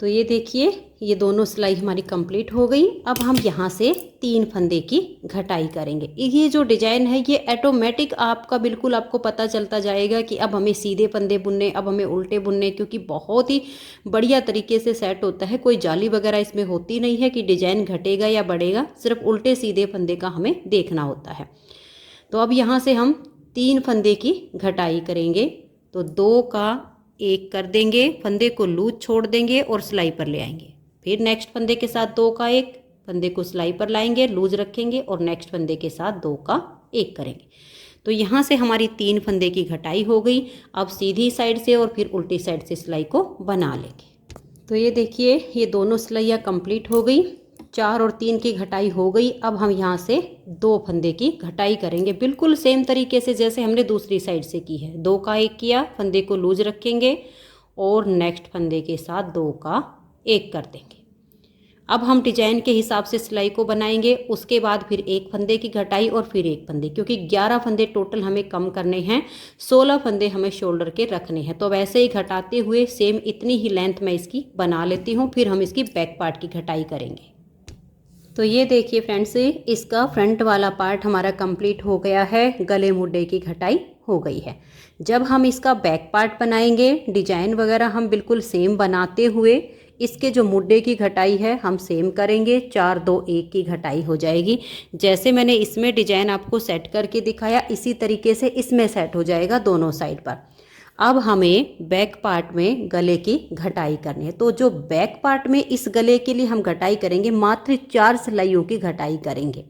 तो ये देखिए, ये दोनों सिलाई हमारी कंप्लीट हो गई। अब हम यहाँ से 3 फंदे की घटाई करेंगे। ये जो डिजाइन है ये ऑटोमेटिक आपका बिल्कुल आपको पता चलता जाएगा कि अब हमें सीधे फंदे बुनने, अब हमें उल्टे बुनने, क्योंकि बहुत ही बढ़िया तरीके से सेट होता है। कोई जाली वगैरह इसमें होती नहीं है कि डिजाइन घटेगा या बढ़ेगा, सिर्फ उल्टे सीधे फंदे का हमें देखना होता है। तो अब यहाँ से हम 3 फंदे की घटाई करेंगे। तो 2 का 1 कर देंगे, फंदे को लूज छोड़ देंगे और सिलाई पर ले आएंगे। फिर नेक्स्ट फंदे के साथ 2 का 1, फंदे को सिलाई पर लाएंगे, लूज रखेंगे और नेक्स्ट फंदे के साथ 2 का 1 करेंगे। तो यहाँ से हमारी 3 फंदे की घटाई हो गई। अब सीधी साइड से और फिर उल्टी साइड से सिलाई को बना लेंगे। तो ये देखिए, ये दोनों सिलाइयाँ कंप्लीट हो गई। 4 और 3 की घटाई हो गई। अब हम यहाँ से 2 फंदे की घटाई करेंगे, बिल्कुल सेम तरीके से जैसे हमने दूसरी साइड से की है। 2 का 1 किया, फंदे को लूज रखेंगे और नेक्स्ट फंदे के साथ 2 का 1 कर देंगे। अब हम डिजाइन के हिसाब से सिलाई को बनाएंगे। उसके बाद फिर 1 फंदे की घटाई और फिर 1 फंदे, क्योंकि 11 फंदे टोटल हमें कम करने हैं, 16 फंदे हमें शोल्डर के रखने हैं। तो वैसे ही घटाते हुए सेम इतनी ही लेंथ मैं इसकी बना लेती हूँ। फिर हम इसकी बैक पार्ट की घटाई करेंगे। तो ये देखिए फ्रेंड्स, इसका फ्रंट वाला पार्ट हमारा कंप्लीट हो गया है, गले मुड्डे की घटाई हो गई है। जब हम इसका बैक पार्ट बनाएंगे, डिजाइन वगैरह हम बिल्कुल सेम बनाते हुए इसके जो मुड्डे की घटाई है हम सेम करेंगे। 4 2 1 की घटाई हो जाएगी। जैसे मैंने इसमें डिजाइन आपको सेट करके दिखाया, इसी तरीके से इसमें सेट हो जाएगा दोनों साइड पर। अब हमें बैक पार्ट में गले की घटाई करनी है। तो जो बैक पार्ट में इस गले के लिए हम घटाई करेंगे, मात्र 4 सिलाइयों की घटाई करेंगे।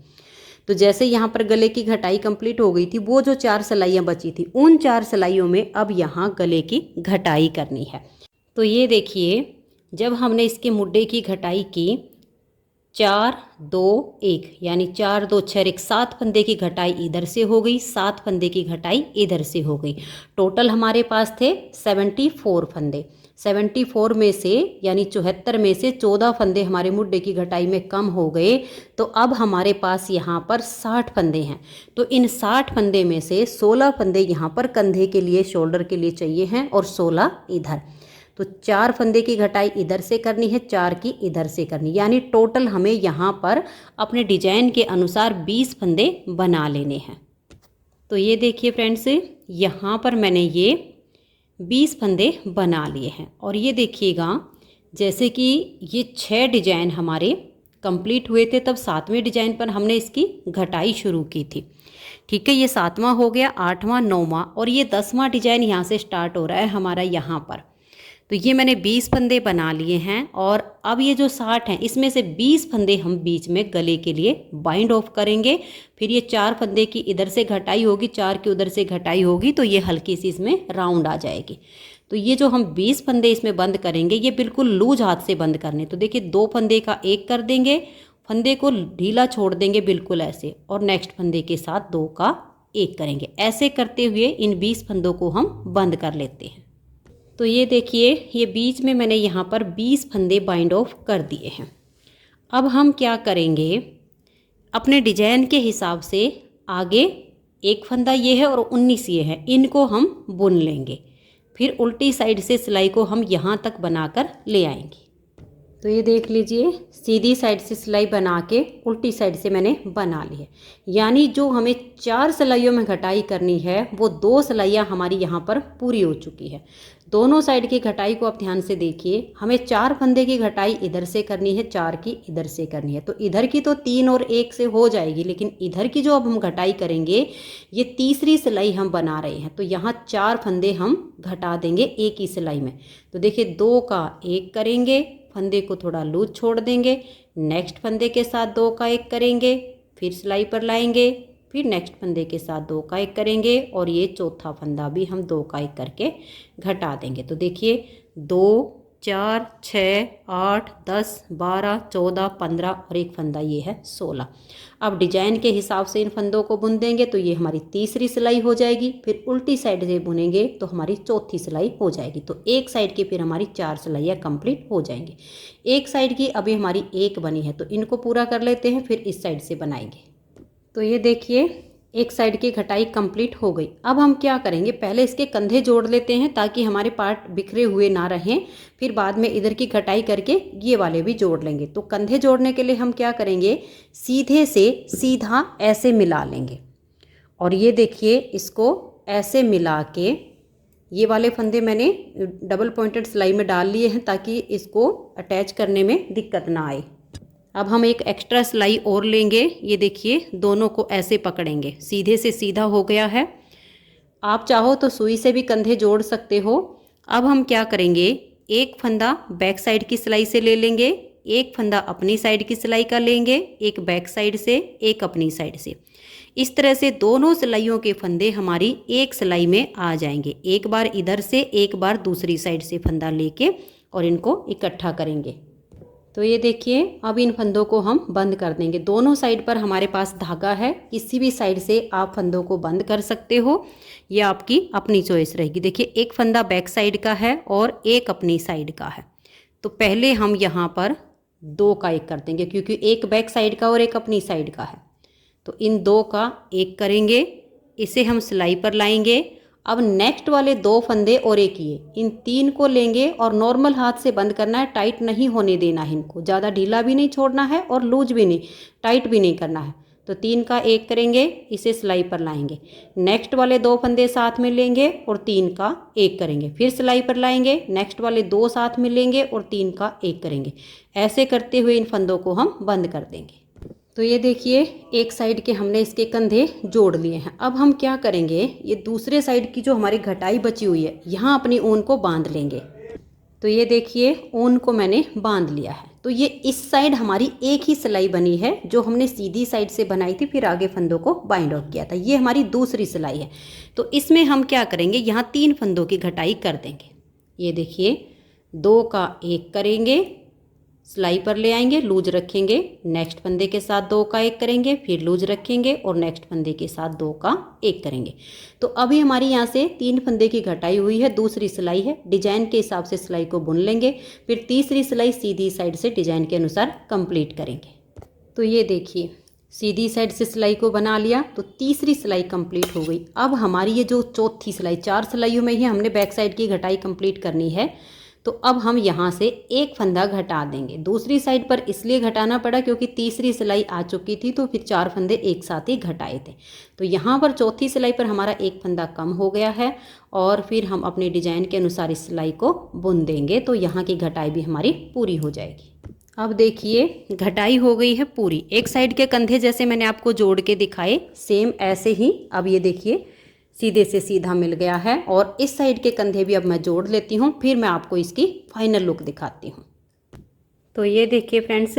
तो जैसे यहाँ पर गले की घटाई कंप्लीट हो गई थी, वो जो 4 सिलाइयाँ बची थी, उन 4 सिलाइयों में अब यहाँ गले की घटाई करनी है। तो ये देखिए, जब हमने इसके मुड्डे की घटाई की 4 2 1 यानी 4 2 6 1, 7 फंदे की घटाई इधर से हो गई, 7 फंदे की घटाई इधर से हो गई। टोटल हमारे पास थे 74 फंदे। 74 में से यानी 74 में से 14 फंदे हमारे मुड्डे की घटाई में कम हो गए। तो अब हमारे पास यहाँ पर 60 फंदे हैं। तो इन 60 फंदे में से 16 फंदे यहाँ पर कंधे के लिए, शोल्डर के लिए चाहिए हैं और 16 इधर। तो 4 फंदे की घटाई इधर से करनी है, 4 की इधर से करनी, यानी टोटल हमें यहाँ पर अपने डिजाइन के अनुसार 20 फंदे बना लेने हैं। तो ये देखिए फ्रेंड्स, यहाँ पर मैंने ये 20 फंदे बना लिए हैं। और ये देखिएगा, जैसे कि ये 6 डिजाइन हमारे कंप्लीट हुए थे, तब 7वें डिजाइन पर हमने इसकी घटाई शुरू की थी। ठीक है, ये 7वां हो गया, 8वां 9वां और ये 10वां डिजाइन यहाँ से स्टार्ट हो रहा है हमारा यहाँ पर। तो ये मैंने 20 फंदे बना लिए हैं। और अब ये जो 60 हैं, इसमें से 20 फंदे हम बीच में गले के लिए बाइंड ऑफ करेंगे। फिर ये 4 फंदे की इधर से घटाई होगी, 4 की उधर से घटाई होगी, तो ये हल्की सी इसमें राउंड आ जाएगी। तो ये जो हम 20 फंदे इसमें बंद करेंगे, ये बिल्कुल लूज हाथ से बंद करने। तो देखिए, 2 फंदे का 1 कर देंगे, फंदे को ढीला छोड़ देंगे बिल्कुल ऐसे, और नेक्स्ट फंदे के साथ 2 का 1 करेंगे। ऐसे करते हुए इन 20 फंदों को हम बंद कर लेते हैं। तो ये देखिए, ये बीच में मैंने यहाँ पर 20 फंदे बाइंड ऑफ कर दिए हैं। अब हम क्या करेंगे, अपने डिजाइन के हिसाब से आगे एक फंदा ये है और 19 ये है, इनको हम बुन लेंगे। फिर उल्टी साइड से सिलाई को हम यहाँ तक बनाकर ले आएंगे। तो ये देख लीजिए, सीधी साइड से सिलाई बना के उल्टी साइड से मैंने बना ली है। यानी जो हमें 4 सिलाइयों में घटाई करनी है वो 2 सिलाइयाँ हमारी यहाँ पर पूरी हो चुकी है। दोनों साइड की घटाई को आप ध्यान से देखिए, हमें 4 फंदे की घटाई इधर से करनी है, 4 की इधर से करनी है। तो इधर की तो 3 और 1 से हो जाएगी, लेकिन इधर की जो अब हम घटाई करेंगे ये तीसरी सिलाई हम बना रहे हैं। तो यहाँ 4 फंदे हम घटा देंगे एक ही सिलाई में। तो देखिए 2 का 1 करेंगे, फंदे को थोड़ा लूज छोड़ देंगे, नेक्स्ट फंदे के साथ 2 का 1 करेंगे, फिर सिलाई पर लाएंगे, फिर नेक्स्ट फंदे के साथ 2 का 1 करेंगे, और ये चौथा फंदा भी हम 2 का 1 करके घटा देंगे। तो देखिए 2 4 6 8 10 12 14 15 और एक फंदा ये है 16। अब डिजाइन के हिसाब से इन फंदों को बुन देंगे तो ये हमारी तीसरी सिलाई हो जाएगी। फिर उल्टी साइड से बुनेंगे तो हमारी चौथी सिलाई हो जाएगी। तो एक साइड की फिर हमारी 4 सिलाइयाँ कंप्लीट हो जाएंगी। एक साइड की अभी हमारी 1 बनी है, तो इनको पूरा कर लेते हैं, फिर इस साइड से बनाएंगे। तो ये देखिए, एक साइड की घटाई कंप्लीट हो गई। अब हम क्या करेंगे, पहले इसके कंधे जोड़ लेते हैं ताकि हमारे पार्ट बिखरे हुए ना रहें। फिर बाद में इधर की घटाई करके ये वाले भी जोड़ लेंगे। तो कंधे जोड़ने के लिए हम क्या करेंगे, सीधे से सीधा ऐसे मिला लेंगे, और ये देखिए इसको ऐसे मिला के ये वाले फंदे मैंने डबल पॉइंटेड सिलाई में डाल लिए हैं ताकि इसको अटैच करने में दिक्कत ना आए। अब हम एक एक्स्ट्रा सिलाई और लेंगे, ये देखिए दोनों को ऐसे पकड़ेंगे, सीधे से सीधा हो गया है। आप चाहो तो सुई से भी कंधे जोड़ सकते हो। अब हम क्या करेंगे, एक फंदा बैक साइड की सिलाई से ले लेंगे, एक फंदा अपनी साइड की सिलाई का लेंगे, एक बैक साइड से एक अपनी साइड से। इस तरह से दोनों सिलाइयों के फंदे हमारी एक सिलाई में आ जाएंगे। एक बार इधर से एक बार दूसरी साइड से फंदा लेके और इनको इकट्ठा करेंगे। तो ये देखिए, अब इन फंदों को हम बंद कर देंगे। दोनों साइड पर हमारे पास धागा है, किसी भी साइड से आप फंदों को बंद कर सकते हो, ये आपकी अपनी चॉइस रहेगी। देखिए एक फंदा बैक साइड का है और एक अपनी साइड का है। तो पहले हम यहाँ पर 2 का 1 कर देंगे, क्योंकि एक बैक साइड का और एक अपनी साइड का है। तो इन 2 का 1 करेंगे, इसे हम सिलाई पर लाएंगे। अब नेक्स्ट वाले 2 फंदे और एक ये, इन 3 को लेंगे और नॉर्मल हाथ से बंद करना है, टाइट नहीं होने देना है इनको, ज़्यादा ढीला भी नहीं छोड़ना है और लूज भी नहीं, टाइट भी नहीं करना है। तो 3 का 1 करेंगे, इसे सिलाई पर लाएंगे, नेक्स्ट वाले 2 फंदे साथ में लेंगे और 3 का 1 करेंगे, फिर सिलाई पर लाएंगे, नेक्स्ट वाले 2 साथ में लेंगे और 3 का 1 करेंगे। ऐसे करते हुए इन फंदों को हम बंद कर देंगे। तो ये देखिए, एक साइड के हमने इसके कंधे जोड़ लिए हैं। अब हम क्या करेंगे, ये दूसरे साइड की जो हमारी घटाई बची हुई है यहाँ अपनी ऊन को बांध लेंगे। तो ये देखिए ऊन को मैंने बांध लिया है। तो ये इस साइड हमारी एक ही सिलाई बनी है जो हमने सीधी साइड से बनाई थी, फिर आगे फंदों को बाइंड ऑफ किया था। ये हमारी दूसरी सिलाई है। तो इसमें हम क्या करेंगे, यहाँ 3 फंदों की घटाई कर देंगे। ये देखिए 2 का 1 करेंगे, सिलाई पर ले आएंगे, लूज रखेंगे, नेक्स्ट फंदे के साथ 2 का 1 करेंगे, फिर लूज रखेंगे और नेक्स्ट फंदे के साथ 2 का 1 करेंगे। तो अभी हमारी यहाँ से 3 फंदे की घटाई हुई है, दूसरी सिलाई है। डिजाइन के हिसाब से सिलाई को बुन लेंगे, फिर तीसरी सिलाई सीधी साइड से डिजाइन के अनुसार कंप्लीट करेंगे। तो ये देखिए, सीधी साइड से सिलाई को बना लिया, तो तीसरी सिलाई कंप्लीट हो गई। अब हमारी ये जो चौथी सिलाई, 4 सिलाइयों में ही हमने बैक साइड की घटाई कंप्लीट करनी है। तो अब हम यहाँ से एक फंदा घटा देंगे। दूसरी साइड पर इसलिए घटाना पड़ा क्योंकि तीसरी सिलाई आ चुकी थी, तो फिर 4 फंदे एक साथ ही घटाए थे। तो यहाँ पर चौथी सिलाई पर हमारा एक फंदा कम हो गया है, और फिर हम अपने डिजाइन के अनुसार इस सिलाई को बुन देंगे, तो यहाँ की घटाई भी हमारी पूरी हो जाएगी। अब देखिए घटाई हो गई है पूरी। एक साइड के कंधे जैसे मैंने आपको जोड़ के दिखाए, सेम ऐसे ही अब ये देखिए सीधे से सीधा मिल गया है। और इस साइड के कंधे भी अब मैं जोड़ लेती हूँ, फिर मैं आपको इसकी फाइनल लुक दिखाती हूँ। तो ये देखिए फ्रेंड्स,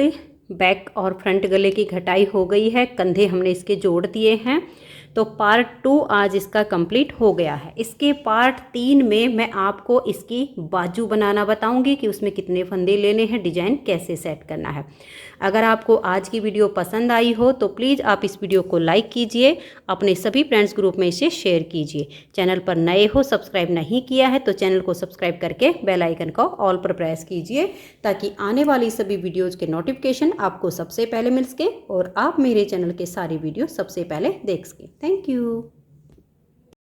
बैक और फ्रंट गले की घटाई हो गई है, कंधे हमने इसके जोड़ दिए हैं। तो पार्ट 2 आज इसका कंप्लीट हो गया है। इसके पार्ट 3 में मैं आपको इसकी बाजू बनाना बताऊंगी कि उसमें कितने फंदे लेने हैं, डिजाइन कैसे सेट करना है। अगर आपको आज की वीडियो पसंद आई हो तो प्लीज़ आप इस वीडियो को लाइक कीजिए, अपने सभी फ्रेंड्स ग्रुप में इसे शेयर कीजिए। चैनल पर नए हो, सब्सक्राइब नहीं किया है तो चैनल को सब्सक्राइब करके बेल आइकन को ऑल पर प्रेस कीजिए ताकि आने वाली सभी वीडियोज़ के नोटिफिकेशन आपको सबसे पहले मिल सके और आप मेरे चैनल के सारी वीडियो सबसे पहले देख सकें। Thank you.